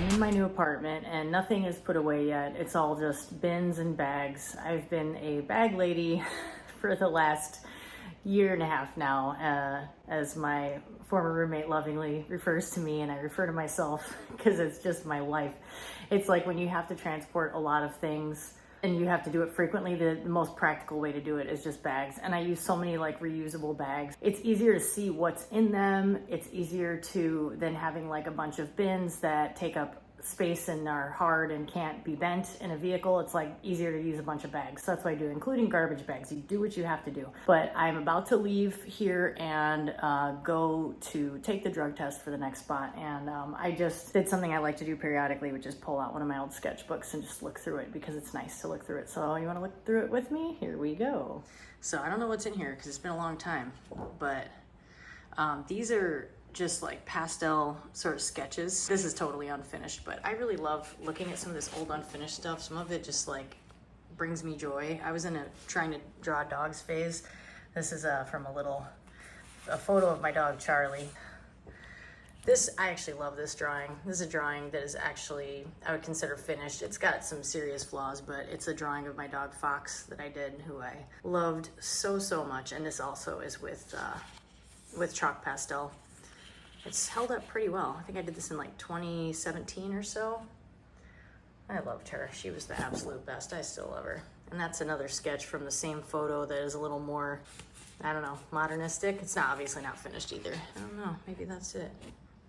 I'm in my new apartment and nothing is put away yet. It's all just bins and bags. I've been a bag lady for the last year and a half now, as my former roommate lovingly refers to me, and I refer to myself because it's just my life. It's like when you have to transport a lot of things and you have to do it frequently, the most practical way to do it is just bags. And I use so many like reusable bags. It's easier to see what's in them. It's easier than having like a bunch of bins that take up space and are hard and can't be bent in a vehicle. It's like easier to use a bunch of bags. So that's what I do, including garbage bags. You do what you have to do. But I'm about to leave here and go to take the drug test for the next spot. And I just did something I like to do periodically, which is pull out one of my old sketchbooks and just look through it, because it's nice to look through it. So you want to look through it with me? Here we go. So I don't know what's in here because it's been a long time, but these are just like pastel sort of sketches. This is totally unfinished, but I really love looking at some of this old unfinished stuff. Some of it just like brings me joy. I was in a trying to draw dogs phase. This is from a photo of my dog Charlie. I actually love this drawing. This is a drawing that is actually, I would consider finished. It's got some serious flaws, but it's a drawing of my dog Fox that I did, who I loved so much. And this also is with chalk pastel. It's held up pretty well. I think I did this in like 2017 or so. I loved her. She was the absolute best. I still love her. And that's another sketch from the same photo that is a little more, I don't know, modernistic. It's obviously not finished either. I don't know, maybe that's it.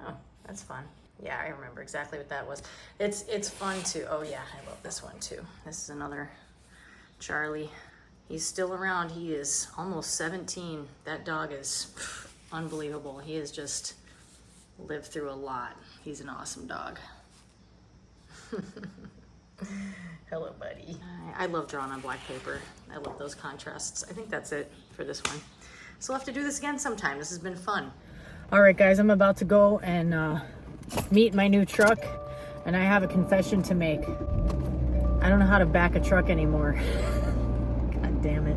Oh, that's fun. Yeah, I remember exactly what that was. It's fun too. Oh yeah, I love this one too. This is another Charlie. He's still around. He is almost 17. That dog is unbelievable. He is just lived through a lot. He's an awesome dog. Hello, buddy. I love drawing on black paper. I love those contrasts. I think that's it for this one. So we'll have to do this again sometime. This has been fun. All right, guys, I'm about to go and meet my new truck, and I have a confession to make. I don't know how to back a truck anymore. God damn it.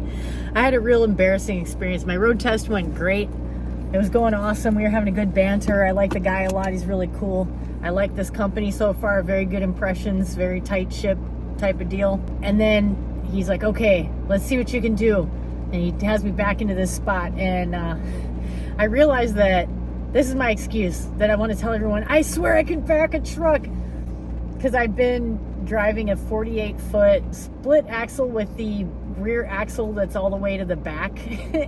I had a real embarrassing experience. My road test went great. It was going awesome. We were having a good banter. I like the guy a lot. He's really cool. I like this company so far. Very good impressions, very tight ship type of deal. And then he's like, okay, let's see what you can do. And he has me back into this spot. And I realized that this is my excuse, that I want to tell everyone, I swear I can back a truck. Because I've been driving a 48-foot split axle with the rear axle that's all the way to the back,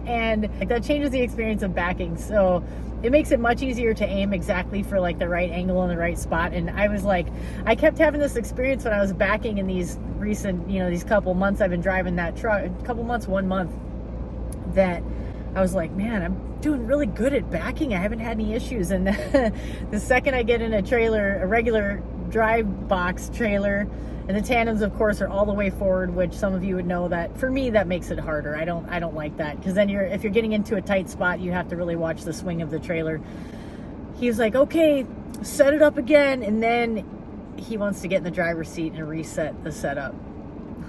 and that changes the experience of backing. So it makes it much easier to aim exactly for like the right angle and the right spot. And I was like, I kept having this experience when I was backing in these recent, these couple months I've been driving that truck, a couple months, 1 month, that I was like, man, I'm doing really good at backing. I haven't had any issues. And the second I get in a regular drive box trailer, and the tandems, of course, are all the way forward, which some of you would know that for me that makes it harder. I don't like that, because then if you're getting into a tight spot, you have to really watch the swing of the trailer. He's like, okay, set it up again, and then he wants to get in the driver's seat and reset the setup.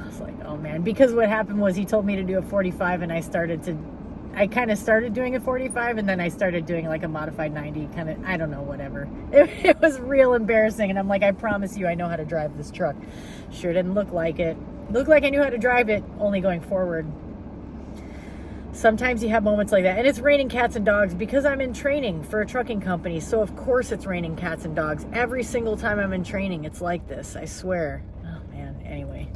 I was like, oh man, because what happened was he told me to do a 45, and I kind of started doing a 45, and then I started doing like a modified 90, kind of, I don't know, whatever. It was real embarrassing, and I'm like, I promise you I know how to drive this truck. Sure didn't look like it. Looked like I knew how to drive it, only going forward. Sometimes you have moments like that, and it's raining cats and dogs because I'm in training for a trucking company, so of course it's raining cats and dogs. Every single time I'm in training, it's like this, I swear. Oh man, anyway.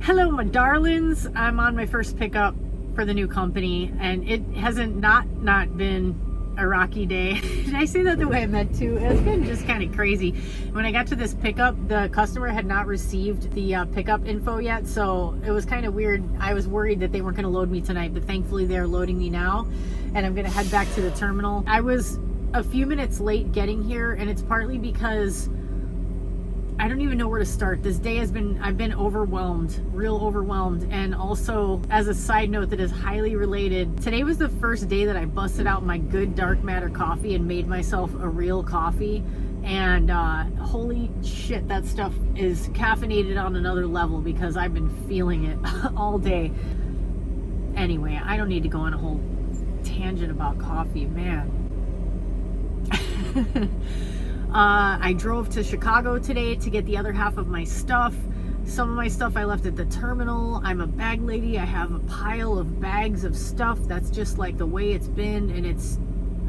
Hello, my darlings. I'm on my first pickup for the new company, and it hasn't not been a rocky day. Did I say that the way I meant to? It's been just kind of crazy. When I got to this pickup, the customer had not received the pickup info yet, so it was kind of weird. I was worried that they weren't going to load me tonight, but thankfully they're loading me now, and I'm going to head back to the terminal. I was a few minutes late getting here, and it's partly because I don't even know where to start. This day I've been overwhelmed, real overwhelmed. And also, as a side note that is highly related, today was the first day that I busted out my good dark matter coffee and made myself a real coffee. And holy shit, that stuff is caffeinated on another level, because I've been feeling it all day. Anyway, I don't need to go on a whole tangent about coffee, man. I drove to Chicago today to get the other half of my stuff. Some of my stuff I left at the terminal. I'm a bag lady. I have a pile of bags of stuff. That's just like the way it's been, and it's,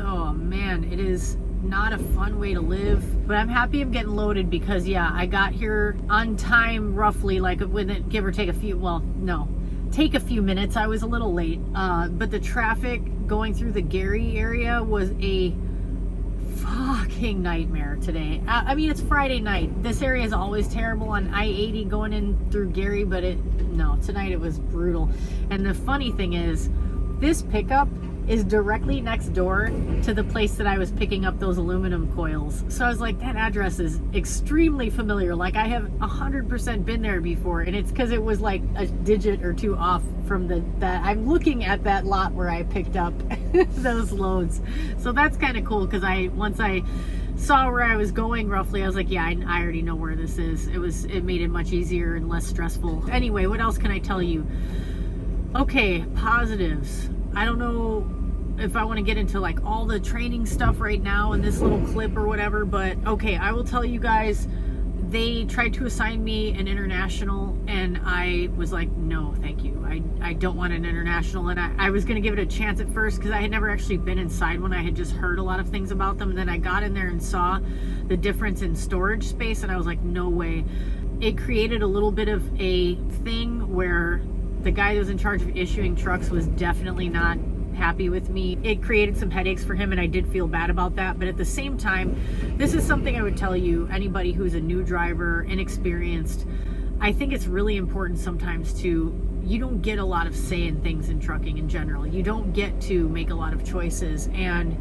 oh man, it is not a fun way to live. But I'm happy I'm getting loaded because, yeah, I got here on time roughly, like within, give or take a few, well, no, take a few minutes. I was a little late, but the traffic going through the Gary area was a fucking nightmare today. I mean, it's Friday night. This area is always terrible on I-80 going in through Gary, but no, tonight it was brutal. And the funny thing is, this pickup is directly next door to the place that I was picking up those aluminum coils. So I was like, that address is extremely familiar. Like, I have 100% been there before, and it's because it was like a digit or two off from that I'm looking at that lot where I picked up those loads. So that's kind of cool, because once I saw where I was going roughly, I was like, yeah, I already know where this is. It made it much easier and less stressful. Anyway, what else can I tell you? Okay, positives. I don't know if I want to get into like all the training stuff right now in this little clip or whatever, but okay, I will tell you guys, they tried to assign me an international, and I was like, no, thank you. I don't want an international. And I was going to give it a chance at first because I had never actually been inside one. I had just heard a lot of things about them. And then I got in there and saw the difference in storage space, and I was like, no way. It created a little bit of a thing where the guy that was in charge of issuing trucks was definitely not happy with me. It created some headaches for him, and I did feel bad about that. But at the same time, this is something I would tell you, anybody who's a new driver, inexperienced. I think it's really important sometimes you don't get a lot of say in things in trucking in general. You don't get to make a lot of choices, and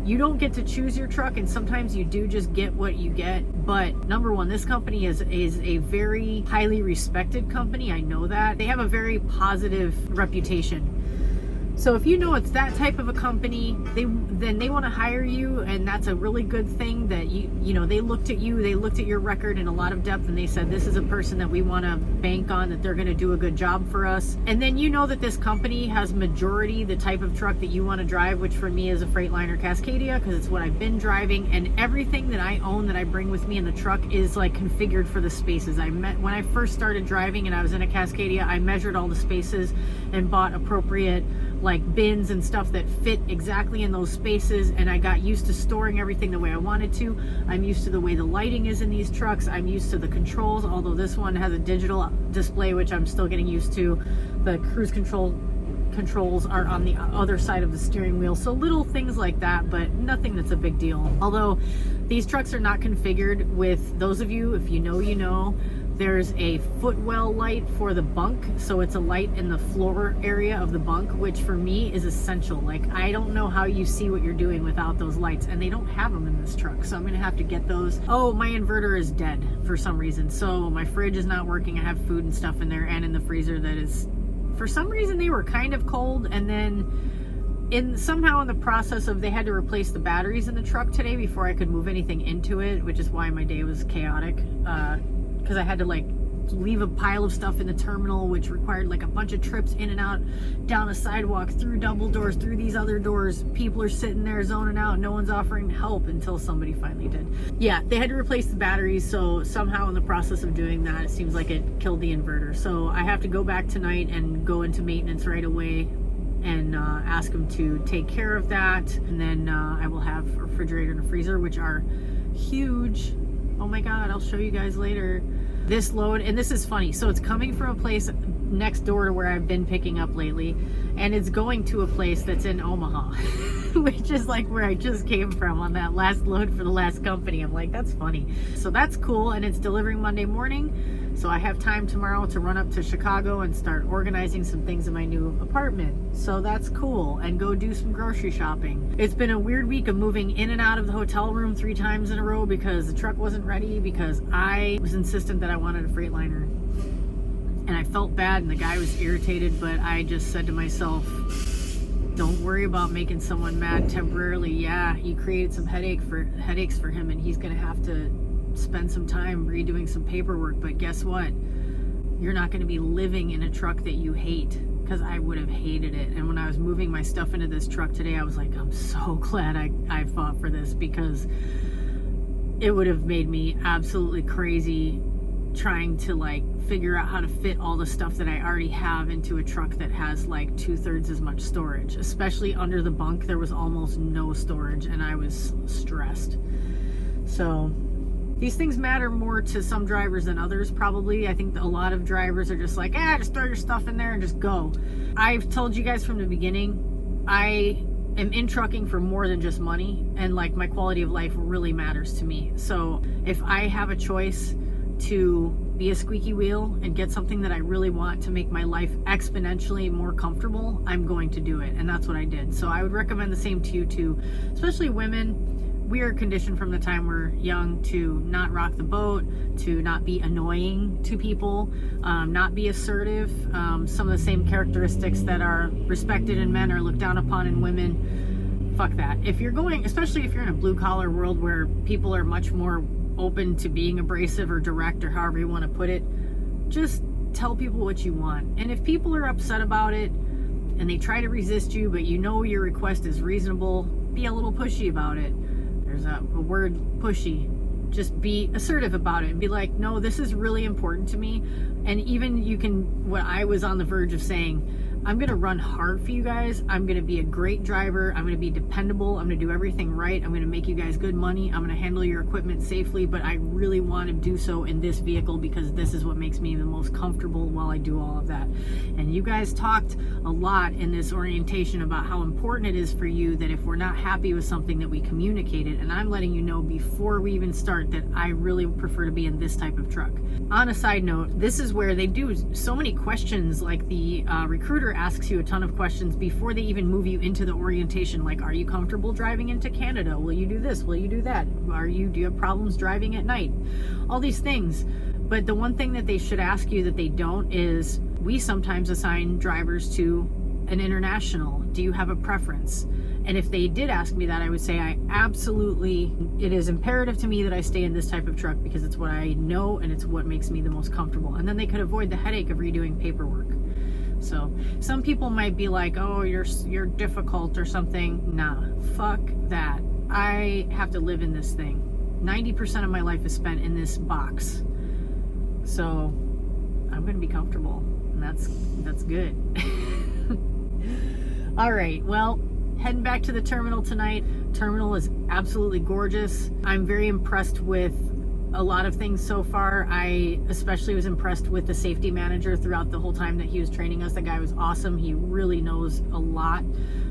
you don't get to choose your truck, and sometimes you do just get what you get. But number one, this company is a very highly respected company. I know that. They have a very positive reputation. So if you know it's that type of a company, then they want to hire you, and that's a really good thing that you know, they looked at you, they looked at your record in a lot of depth, and they said, this is a person that we want to bank on, that they're going to do a good job for us. And then you know that this company has majority the type of truck that you want to drive, which for me is a Freightliner Cascadia, because it's what I've been driving, and everything that I own that I bring with me in the truck is like configured for the spaces. When I first started driving and I was in a Cascadia, I measured all the spaces and bought appropriate like bins and stuff that fit exactly in those spaces, and I got used to storing everything the way I wanted to. I'm used to the way the lighting is in these trucks. I'm used to the controls, although this one has a digital display, which I'm still getting used to. The cruise controls are on the other side of the steering wheel, so little things like that, but nothing that's a big deal. Although these trucks are not configured with, those of you, if you know, you know, there's a footwell light for the bunk, so it's a light in the floor area of the bunk, which for me is essential. Like, I don't know how you see what you're doing without those lights, and they don't have them in this truck, so I'm gonna have to get those. Oh, my inverter is dead for some reason, so my fridge is not working. I have food and stuff in there and in the freezer that is, for some reason they were kind of cold, and then somehow in the process of, they had to replace the batteries in the truck today before I could move anything into it, which is why my day was chaotic. Because I had to like leave a pile of stuff in the terminal, which required like a bunch of trips in and out, down a sidewalk, through double doors, through these other doors. People are sitting there zoning out. No one's offering help until somebody finally did. Yeah, they had to replace the batteries, so somehow in the process of doing that, it seems like it killed the inverter. So I have to go back tonight and go into maintenance right away and ask them to take care of that. And then I will have a refrigerator and a freezer, which are huge. Oh my God, I'll show you guys later. This load, and this is funny, so it's coming from a place next door to where I've been picking up lately, and it's going to a place that's in Omaha, which is like where I just came from on that last load for the last company. I'm like, that's funny. So that's cool, and it's delivering Monday morning. So I have time tomorrow to run up to Chicago and start organizing some things in my new apartment. So that's cool, and go do some grocery shopping. It's been a weird week of moving in and out of the hotel room 3 times in a row because the truck wasn't ready, because I was insistent that I wanted a Freightliner. And I felt bad, and the guy was irritated, but I just said to myself, don't worry about making someone mad temporarily. Yeah, you created some headaches for him, and he's gonna have to spend some time redoing some paperwork. But guess what? You're not going to be living in a truck that you hate, because I would have hated it. And when I was moving my stuff into this truck today, I was like, I'm so glad I fought for this, because it would have made me absolutely crazy trying to like figure out how to fit all the stuff that I already have into a truck that has like 2/3 as much storage. Especially under the bunk, there was almost no storage, and I was stressed. So these things matter more to some drivers than others, probably. I think that a lot of drivers are just like, just throw your stuff in there and just go. I've told you guys from the beginning, I am in trucking for more than just money, and like my quality of life really matters to me. So if I have a choice to be a squeaky wheel and get something that I really want to make my life exponentially more comfortable, I'm going to do it. And that's what I did. So I would recommend the same to you too, especially women. We are conditioned from the time we're young to not rock the boat, to not be annoying to people, not be assertive. Some of the same characteristics that are respected in men are looked down upon in women. Fuck that. If you're going, especially if you're in a blue collar world where people are much more open to being abrasive or direct or however you want to put it, just tell people what you want. And if people are upset about it and they try to resist you, but you know your request is reasonable, be a little pushy about it. There's a word, pushy. Just be assertive about it and be like, no, this is really important to me. And even you can, what I was on the verge of saying, I'm going to run hard for you guys. I'm going to be a great driver. I'm going to be dependable. I'm going to do everything right. I'm going to make you guys good money. I'm going to handle your equipment safely, but I really want to do so in this vehicle because this is what makes me the most comfortable while I do all of that. And you guys talked a lot in this orientation about how important it is for you that if we're not happy with something that we communicate it. And I'm letting you know before we even start that I really prefer to be in this type of truck. On a side note, this is where they do so many questions, like the recruiter asks you a ton of questions before they even move you into the orientation. Like, are you comfortable driving into Canada? Will you do this? Will you do that? Do you have problems driving at night? All these things. But the one thing that they should ask you that they don't is, we sometimes assign drivers to an international. Do you have a preference? And if they did ask me that, I would say it is imperative to me that I stay in this type of truck because it's what I know and it's what makes me the most comfortable. And then they could avoid the headache of redoing paperwork. So some people might be like, oh, you're difficult or something. Nah, fuck that. I have to live in this thing. 90% of my life is spent in this box. So I'm going to be comfortable, and that's good. All right, well, heading back to the terminal tonight. Terminal is absolutely gorgeous. I'm very impressed with a lot of things so far. I especially was impressed with the safety manager throughout the whole time that he was training us. The guy was awesome. He really knows a lot.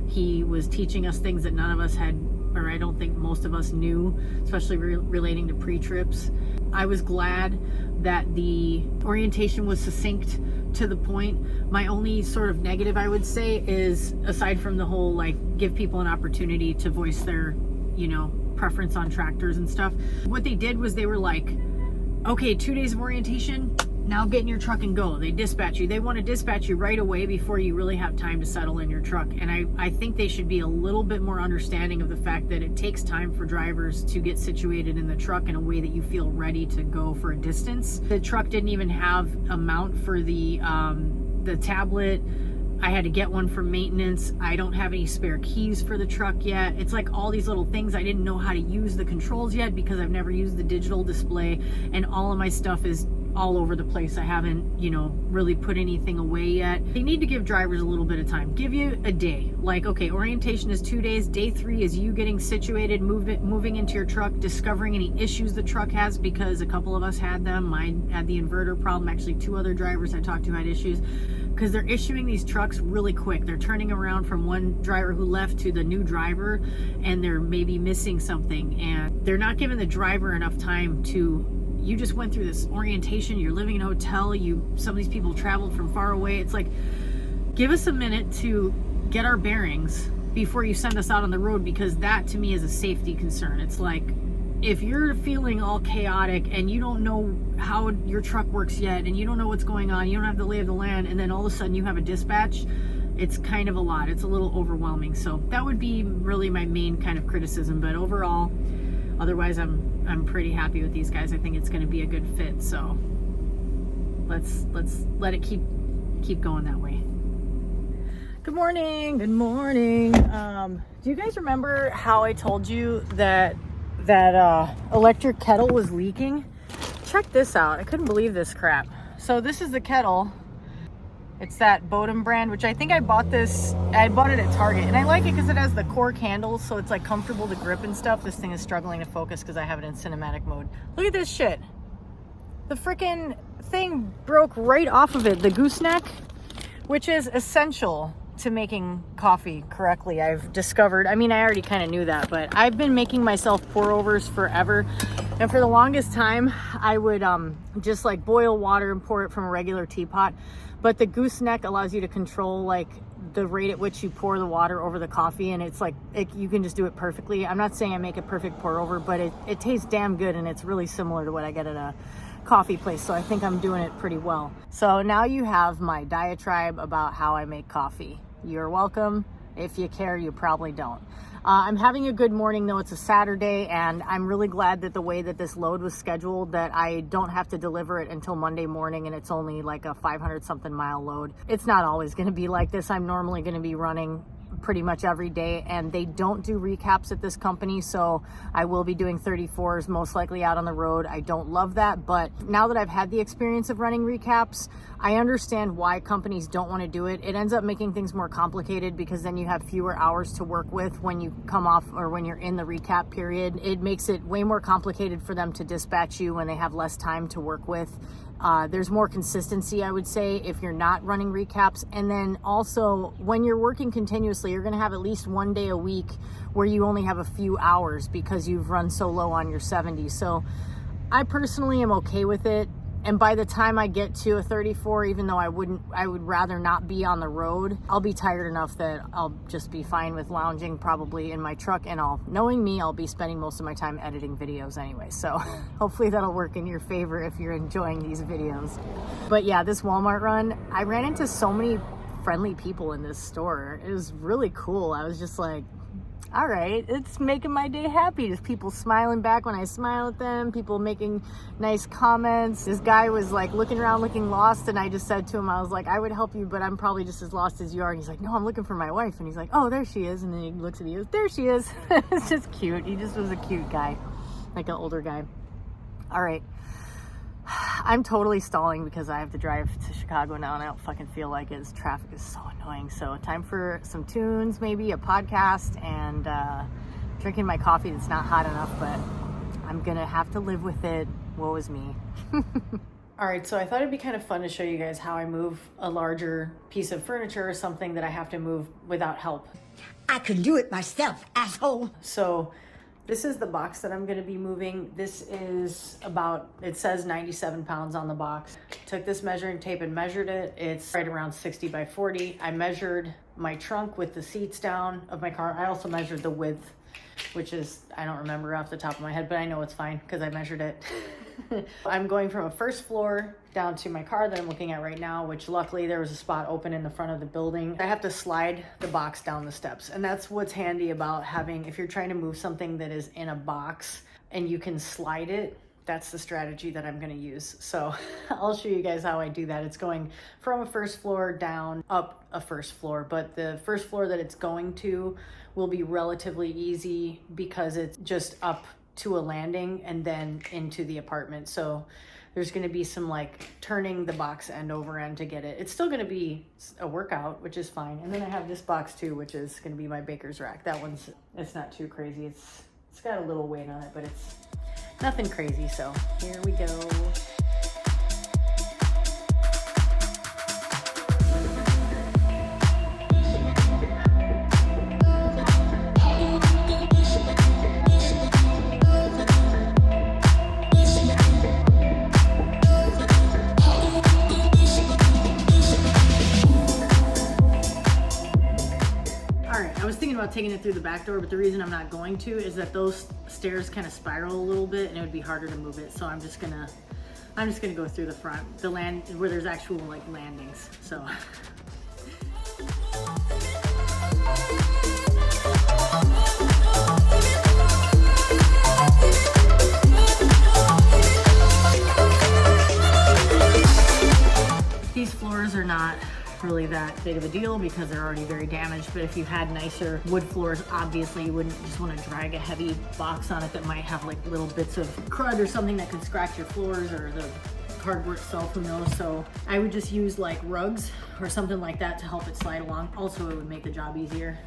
He was teaching us things that none of us had, or I don't think most of us knew, especially relating to pre-trips. I was glad that the orientation was succinct to the point. My only sort of negative, I would say, is aside from the whole like give people an opportunity to voice their, preference on tractors and stuff. What they did was they were like, okay, 2 days of orientation, now get in your truck and go. They dispatch you. They want to dispatch you right away before you really have time to settle in your truck. And I think they should be a little bit more understanding of the fact that it takes time for drivers to get situated in the truck in a way that you feel ready to go for a distance. The truck didn't even have a mount for the tablet. I had to get one for maintenance. I don't have any spare keys for the truck yet. It's like all these little things. I didn't know how to use the controls yet because I've never used the digital display, and all of my stuff is all over the place. I haven't, really put anything away yet. They need to give drivers a little bit of time. Give you a day. Like, okay, orientation is 2 days. Day 3 is you getting situated, moving into your truck, discovering any issues the truck has, because a couple of us had them. Mine had the inverter problem. Actually, 2 other drivers I talked to had issues, because they're issuing these trucks really quick. They're turning around from one driver who left to the new driver, and they're maybe missing something, and they're not giving the driver enough time to, you just went through this orientation, you're living in a hotel, some of these people traveled from far away. It's like, give us a minute to get our bearings before you send us out on the road, because that to me is a safety concern. It's like, if you're feeling all chaotic and you don't know how your truck works yet, and you don't know what's going on, you don't have the lay of the land, and then all of a sudden you have a dispatch, it's kind of a lot. It's a little overwhelming. So that would be really my main kind of criticism. But overall, otherwise, I'm pretty happy with these guys. I think it's going to be a good fit. So let's let it keep going that way. Good morning. Good morning. Do you guys remember how I told you that that electric kettle was leaking. Check this out. I couldn't believe this crap. So this is the kettle. It's that Bodum brand, which I think I bought it at Target, and I like it because it has the cork handles, so it's like comfortable to grip and stuff. This thing is struggling to focus because I have it in cinematic mode. Look at this shit. The freaking thing broke right off of it, the gooseneck, which is essential to making coffee correctly. I've discovered, I mean, I already kind of knew that, but I've been making myself pour overs forever. And for the longest time, I would just like boil water and pour it from a regular teapot. But the gooseneck allows you to control like the rate at which you pour the water over the coffee, and it's like you can just do it perfectly. I'm not saying I make a perfect pour over, but it tastes damn good, and it's really similar to what I get at a coffee place, so I think I'm doing it pretty well. So now you have my diatribe about how I make coffee. You're welcome. If you care, you probably don't. I'm having a good morning though. It's a Saturday, and I'm really glad that the way that this load was scheduled, that I don't have to deliver it until Monday morning, and it's only like a 500 something mile load. It's not always going to be like this. I'm normally going to be running pretty much every day, and they don't do recaps at this company, so I will be doing 34s most likely out on the road. I don't love that, but now that I've had the experience of running recaps, I understand why companies don't want to do it. It ends up making things more complicated because then you have fewer hours to work with when you come off or when you're in the recap period. It makes it way more complicated for them to dispatch you when they have less time to work with. There's more consistency, I would say, if you're not running recaps. And then also, when you're working continuously, you're going to have at least one day a week where you only have a few hours because you've run so low on your 70. So I personally am okay with it. And by the time I get to a 34, even though I would rather not be on the road, I'll be tired enough that I'll just be fine with lounging probably in my truck, and knowing me, I'll be spending most of my time editing videos anyway. So hopefully that'll work in your favor if you're enjoying these videos. But yeah, this Walmart run, I ran into so many friendly people in this store. It was really cool. I was just like, all right, it's making my day happy. Just people smiling back when I smile at them, people making nice comments. This guy was like looking around looking lost, and I just said to him, I was like, I would help you, but I'm probably just as lost as you are. And he's like, no, I'm looking for my wife. And he's like, oh, there she is. And then he looks at me, he goes, there she is. It's just cute. He just was a cute guy, like an older guy. All right. I'm totally stalling because I have to drive to Chicago now, and I don't fucking feel like it. This traffic is so annoying. So time for some tunes, maybe a podcast, and drinking my coffee that's not hot enough, but I'm gonna have to live with it. Woe is me. All right, so I thought it'd be kind of fun to show you guys how I move a larger piece of furniture or something that I have to move without help. I can do it myself, asshole. So this is the box that I'm going to be moving. This is it says 97 pounds on the box. Took this measuring tape and measured it. It's right around 60 by 40. I measured my trunk with the seats down of my car. I also measured the width, which is, I don't remember off the top of my head, but I know it's fine because I measured it. I'm going from a first floor down to my car that I'm looking at right now, which luckily there was a spot open in the front of the building. I have to slide the box down the steps, and that's what's handy about having, if you're trying to move something that is in a box and you can slide it, that's the strategy that I'm going to use. So I'll show you guys how I do that. It's going from a first floor down up a first floor, but the first floor that it's going to will be relatively easy because it's just up to a landing and then into the apartment. So there's going to be some like turning the box end over end to get it. It's still going to be a workout, which is fine. And then I have this box too, which is going to be my baker's rack. That one's, it's not too crazy. It's got a little weight on it, but it's nothing crazy. So here we go. About taking it through the back door, but the reason I'm not going to is that those stairs kind of spiral a little bit and it would be harder to move it. So I'm just gonna go through the front, the land where there's actual like landings. So these floors are not really that big of a deal because they're already very damaged. But if you had nicer wood floors, obviously you wouldn't just want to drag a heavy box on it that might have like little bits of crud or something that could scratch your floors or the cardboard itself, who knows. So I would just use like rugs or something like that to help it slide along. Also, it would make the job easier.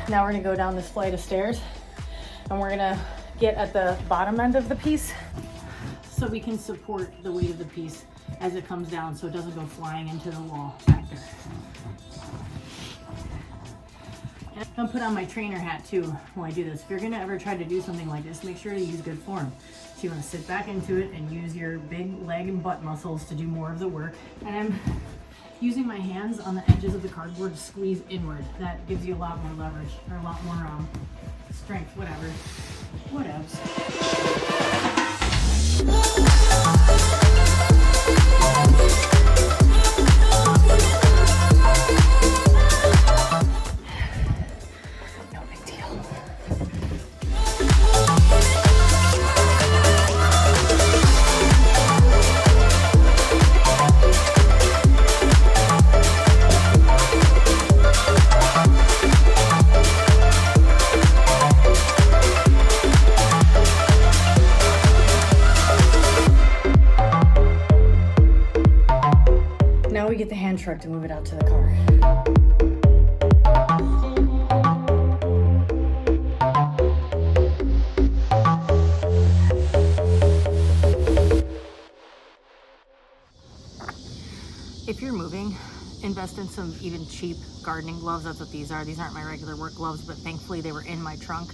Now we're gonna go down this flight of stairs and we're gonna get at the bottom end of the piece so we can support the weight of the piece as it comes down so it doesn't go flying into the wall back there. And I'm gonna put on my trainer hat too when I do this. If you're gonna ever try to do something like this, make sure to use good form. So you wanna sit back into it and use your big leg and butt muscles to do more of the work. And I'm using my hands on the edges of the cardboard to squeeze inward. That gives you a lot more leverage, or a lot more strength, whatever. Whatevs. No big deal. Now we get the hand truck to move it out to the car. If you're moving, invest in some even cheap gardening gloves. That's what these are. These aren't my regular work gloves, but thankfully they were in my trunk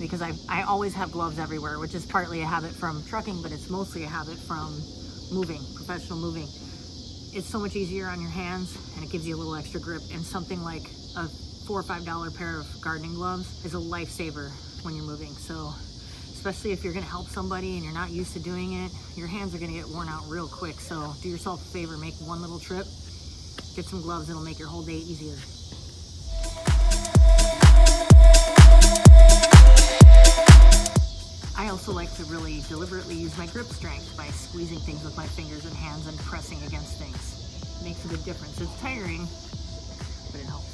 because I always have gloves everywhere, which is partly a habit from trucking, but it's mostly a habit from moving, professional moving. It's so much easier on your hands and it gives you a little extra grip, and something like a $4 or $5 pair of gardening gloves is a lifesaver when you're moving. So especially if you're gonna help somebody and you're not used to doing it, your hands are gonna get worn out real quick. So do yourself a favor, make one little trip, get some gloves, it'll make your whole day easier. I also like to really deliberately use my grip strength by squeezing things with my fingers and hands and pressing against things. It makes a big difference. It's tiring, but it helps.